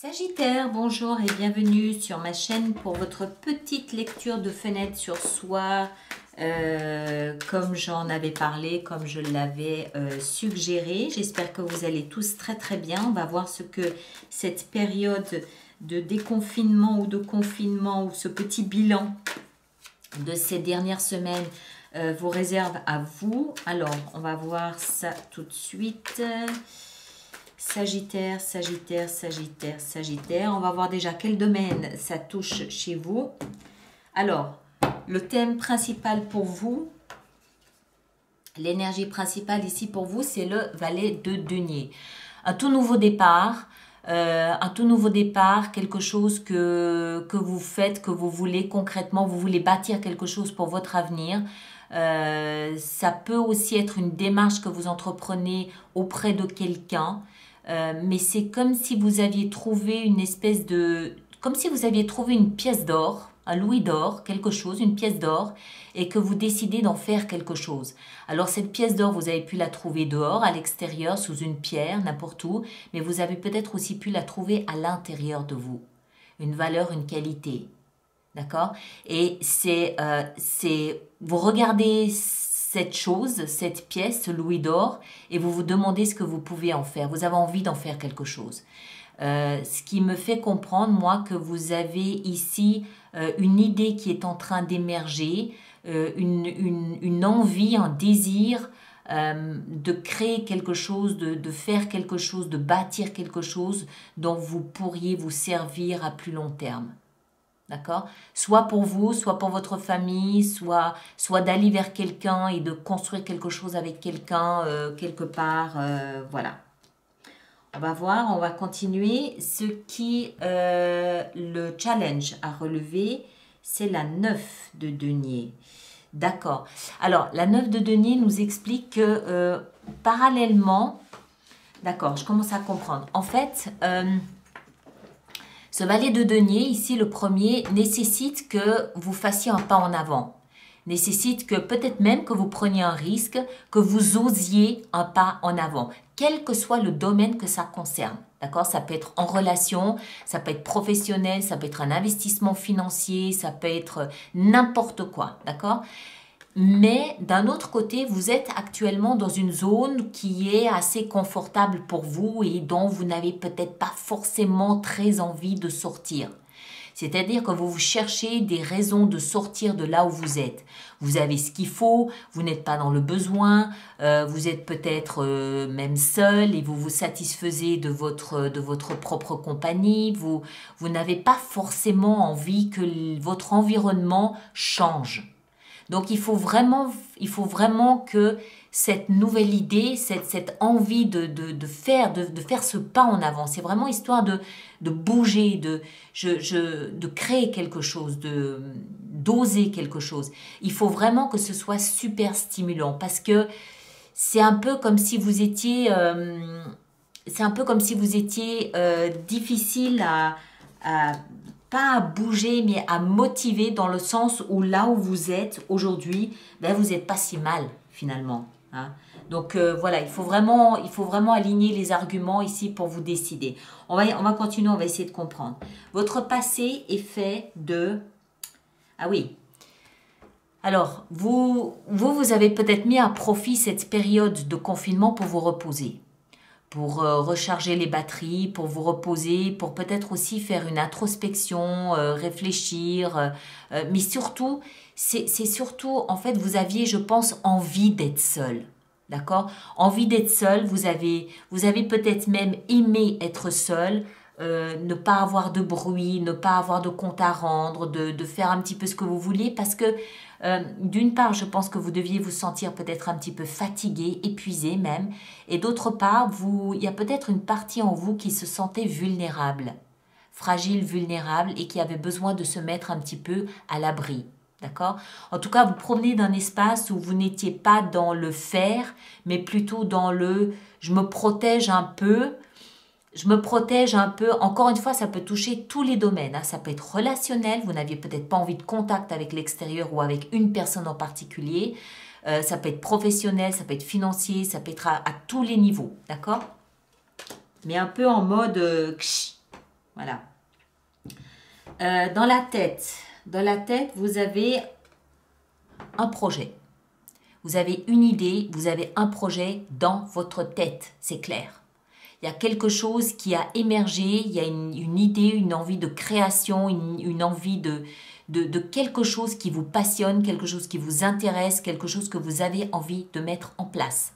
Sagittaire, bonjour et bienvenue sur ma chaîne pour votre petite lecture de fenêtre sur soi, comme j'en avais parlé, comme je l'avais suggéré. J'espère que vous allez tous très très bien. On va voir ce que cette période de déconfinement ou de confinement ou ce petit bilan de ces dernières semaines vous réserve à vous. Alors, on va voir ça tout de suite. Sagittaire, Sagittaire, Sagittaire, Sagittaire. On va voir déjà quel domaine ça touche chez vous. Alors, le thème principal pour vous, l'énergie principale ici pour vous, c'est le valet de denier. Un tout nouveau départ, quelque chose que vous faites, que vous voulez concrètement, vous voulez bâtir quelque chose pour votre avenir. Ça peut aussi être une démarche que vous entreprenez auprès de quelqu'un. Mais c'est comme si vous aviez trouvé une espèce de... Comme si vous aviez trouvé une pièce d'or, un louis d'or, quelque chose, une pièce d'or, et que vous décidez d'en faire quelque chose. Alors cette pièce d'or, vous avez pu la trouver dehors, à l'extérieur, sous une pierre, n'importe où, mais vous avez peut-être aussi pu la trouver à l'intérieur de vous. Une valeur, une qualité. D'accord? Et vous regardez cette chose, cette pièce, ce louis d'or, et vous vous demandez ce que vous pouvez en faire. Vous avez envie d'en faire quelque chose. Ce qui me fait comprendre, moi, que vous avez ici une idée qui est en train d'émerger, une envie, un désir de créer quelque chose, de faire quelque chose, de bâtir quelque chose dont vous pourriez vous servir à plus long terme. D'accord? Soit pour vous, soit pour votre famille, soit d'aller vers quelqu'un et de construire quelque chose avec quelqu'un quelque part. Voilà. On va voir, on va continuer. Le challenge à relever, c'est la 9 de denier. D'accord. Alors, la 9 de denier nous explique que parallèlement, d'accord, je commence à comprendre. En fait, ce valet de denier, ici le premier, nécessite que vous fassiez un pas en avant. Nécessite que peut-être même que vous preniez un risque, que vous osiez un pas en avant, quel que soit le domaine que ça concerne. D'accord? Ça peut être en relation, ça peut être professionnel, ça peut être un investissement financier, ça peut être n'importe quoi. D'accord? Mais d'un autre côté, vous êtes actuellement dans une zone qui est assez confortable pour vous et dont vous n'avez peut-être pas forcément très envie de sortir. C'est-à-dire que vous cherchez des raisons de sortir de là où vous êtes. Vous avez ce qu'il faut, vous n'êtes pas dans le besoin, vous êtes peut-être même seul et vous vous satisfaisez de votre propre compagnie. Vous n'avez pas forcément envie que votre environnement change. Donc, il faut vraiment que cette nouvelle idée, cette envie de faire ce pas en avant, c'est vraiment histoire de bouger, de créer quelque chose, d'oser quelque chose. Il faut vraiment que ce soit super stimulant parce que c'est un peu comme si vous étiez, difficile pas à bouger, mais à motiver dans le sens où là où vous êtes aujourd'hui, ben vous n'êtes pas si mal finalement. Hein. Donc voilà, il faut vraiment aligner les arguments ici pour vous décider. On va continuer, on va essayer de comprendre. Votre passé est fait de... Ah oui. Alors, vous avez peut-être mis à profit cette période de confinement pour vous reposer, pour recharger les batteries, pour vous reposer, pour peut-être aussi faire une introspection, réfléchir. Mais surtout, c'est surtout, en fait, vous aviez, je pense, envie d'être seul. D'accord? Envie d'être seul, vous avez peut-être même aimé être seul, ne pas avoir de bruit, ne pas avoir de compte à rendre, de faire un petit peu ce que vous vouliez parce que d'une part, je pense que vous deviez vous sentir peut-être un petit peu fatigué, épuisé même, et d'autre part, il y a peut-être une partie en vous qui se sentait vulnérable, fragile, vulnérable, et qui avait besoin de se mettre un petit peu à l'abri. D'accord? En tout cas, vous provenez d'un espace où vous n'étiez pas dans le faire, mais plutôt dans le « je me protège un peu ». Je me protège un peu. Encore une fois, ça peut toucher tous les domaines. Hein. Ça peut être relationnel. Vous n'aviez peut-être pas envie de contact avec l'extérieur ou avec une personne en particulier. Ça peut être professionnel, ça peut être financier, ça peut être à tous les niveaux. D'accord? Mais un peu en mode... Voilà. Dans la tête, vous avez un projet. Vous avez une idée, vous avez un projet dans votre tête, c'est clair. Il y a quelque chose qui a émergé, il y a une idée, une envie de création, une envie de quelque chose qui vous passionne, quelque chose qui vous intéresse, quelque chose que vous avez envie de mettre en place.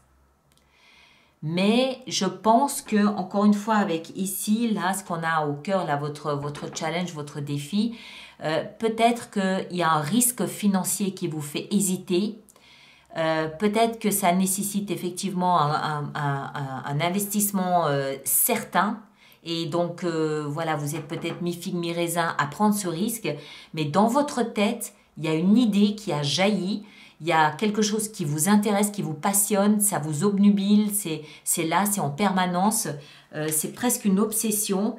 Mais je pense que, encore une fois, avec ici, là, ce qu'on a au cœur, là, votre challenge, votre défi, peut-être qu'il y a un risque financier qui vous fait hésiter. Peut-être que ça nécessite effectivement un investissement certain. Et donc, voilà, vous êtes peut-être mi-figue, mi-raisin à prendre ce risque. Mais dans votre tête, il y a une idée qui a jailli. Il y a quelque chose qui vous intéresse, qui vous passionne, ça vous obnubile, c'est là, c'est en permanence, c'est presque une obsession.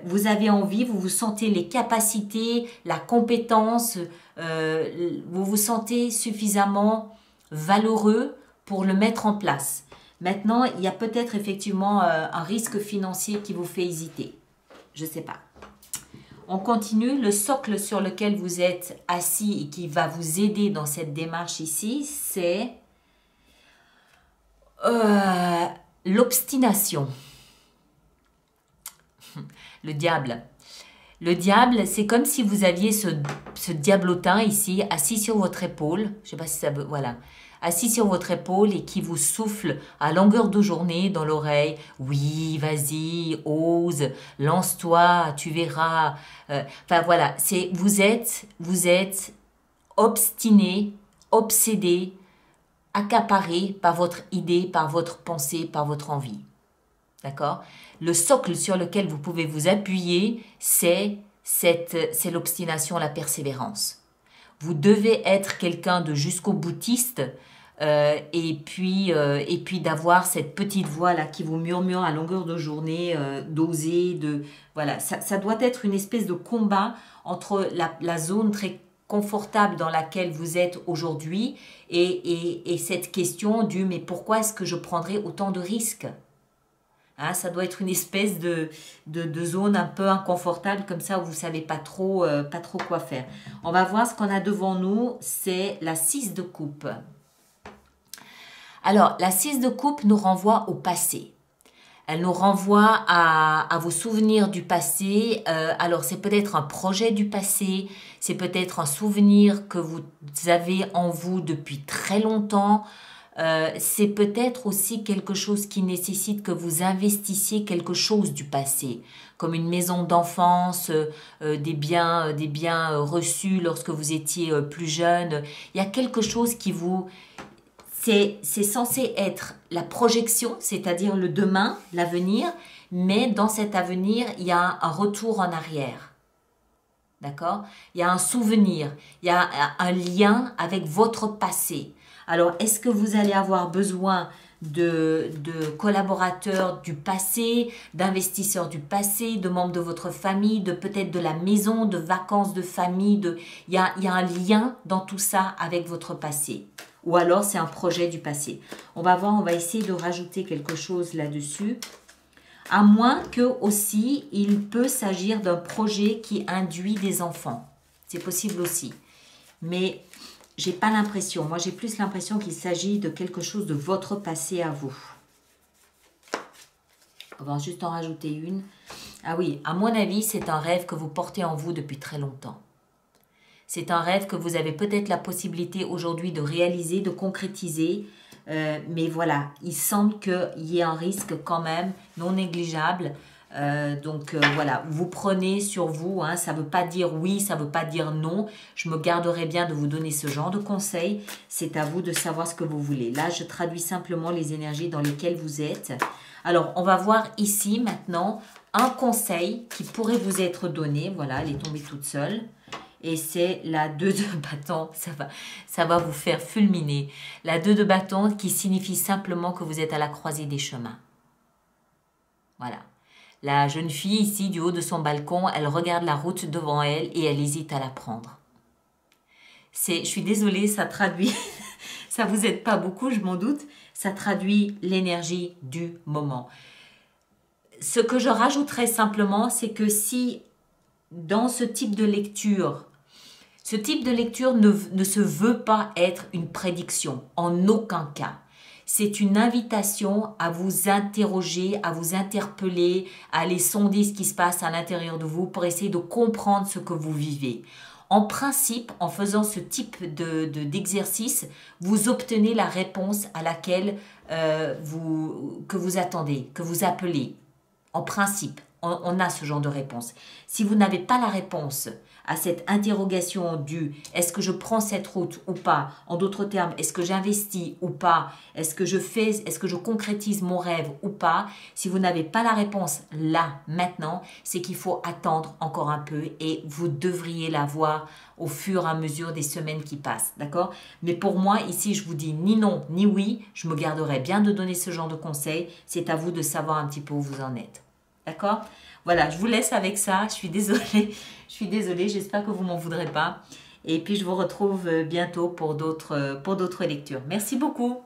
Vous avez envie, vous vous sentez les capacités, la compétence, vous vous sentez suffisamment valeureux pour le mettre en place. Maintenant, il y a peut-être effectivement un risque financier qui vous fait hésiter. Je ne sais pas. On continue. Le socle sur lequel vous êtes assis et qui va vous aider dans cette démarche ici, c'est l'obstination. Le diable. Le diable, c'est comme si vous aviez ce diablotin ici, assis sur votre épaule. Je ne sais pas si ça veut... Voilà. Assis sur votre épaule et qui vous souffle à longueur de journée dans l'oreille. Oui, vas-y, ose, lance-toi, tu verras. Enfin voilà, vous êtes obstiné, obsédé, accaparé par votre idée, par votre pensée, par votre envie. D'accord? Le socle sur lequel vous pouvez vous appuyer, c'est l'obstination, la persévérance. Vous devez être quelqu'un de jusqu'au boutiste et puis d'avoir cette petite voix là qui vous murmure à longueur de journée, d'oser, voilà, ça doit être une espèce de combat entre la zone très confortable dans laquelle vous êtes aujourd'hui et cette question du mais pourquoi est-ce que je prendrais autant de risques? Hein, ça doit être une espèce de zone un peu inconfortable comme ça où vous ne savez pas trop quoi faire. On va voir ce qu'on a devant nous, c'est la 6 de coupe. Alors, la 6 de coupe nous renvoie au passé. Elle nous renvoie à vos souvenirs du passé. Alors, c'est peut-être un projet du passé, c'est peut-être un souvenir que vous avez en vous depuis très longtemps. C'est peut-être aussi quelque chose qui nécessite que vous investissiez quelque chose du passé, comme une maison d'enfance, des biens reçus lorsque vous étiez plus jeune. Il y a quelque chose qui vous... C'est censé être la projection, c'est-à-dire le demain, l'avenir, mais dans cet avenir, il y a un retour en arrière. D'accord? Il y a un souvenir, il y a un lien avec votre passé. Alors, est-ce que vous allez avoir besoin de collaborateurs du passé, d'investisseurs du passé, de membres de votre famille, peut-être de la maison, de vacances de famille? Il y a un lien dans tout ça avec votre passé. Ou alors, c'est un projet du passé. On va voir, on va essayer de rajouter quelque chose là-dessus. À moins que aussi, il peut s'agir d'un projet qui induit des enfants. C'est possible aussi. Mais... j'ai pas l'impression. Moi, j'ai plus l'impression qu'il s'agit de quelque chose de votre passé à vous. On va juste en rajouter une. Ah oui, à mon avis, c'est un rêve que vous portez en vous depuis très longtemps. C'est un rêve que vous avez peut-être la possibilité aujourd'hui de réaliser, de concrétiser. Mais voilà, il semble qu'il y ait un risque quand même non négligeable. Voilà, vous prenez sur vous, hein, ça ne veut pas dire oui, ça ne veut pas dire non. Je me garderai bien de vous donner ce genre de conseils. C'est à vous de savoir ce que vous voulez. Là, je traduis simplement les énergies dans lesquelles vous êtes. Alors, on va voir ici maintenant un conseil qui pourrait vous être donné. Voilà, elle est tombée toute seule. Et c'est la 2 de bâton, ça va vous faire fulminer. La 2 de bâton qui signifie simplement que vous êtes à la croisée des chemins. Voilà. La jeune fille ici, du haut de son balcon, elle regarde la route devant elle et elle hésite à la prendre. Je suis désolée, ça traduit, ça vous aide pas beaucoup, je m'en doute, ça traduit l'énergie du moment. ce que je rajouterais simplement, c'est que si dans ce type de lecture ne se veut pas être une prédiction, en aucun cas. C'est une invitation à vous interroger, à vous interpeller, à aller sonder ce qui se passe à l'intérieur de vous pour essayer de comprendre ce que vous vivez. En principe, en faisant ce type d'exercice, vous obtenez la réponse à laquelle que vous attendez, que vous appelez. En principe, on a ce genre de réponse. Si vous n'avez pas la réponse à cette interrogation du est-ce que je prends cette route ou pas, en d'autres termes, est-ce que j'investis ou pas, est-ce que je concrétise mon rêve ou pas, si vous n'avez pas la réponse là, maintenant, c'est qu'il faut attendre encore un peu et vous devriez l'avoir au fur et à mesure des semaines qui passent, d'accord? Mais pour moi, ici, je vous dis ni non, ni oui, je me garderai bien de donner ce genre de conseils, c'est à vous de savoir un petit peu où vous en êtes. D'accord? Voilà, je vous laisse avec ça. Je suis désolée. J'espère que vous m'en voudrez pas. Et puis, je vous retrouve bientôt pour d'autres lectures. Merci beaucoup.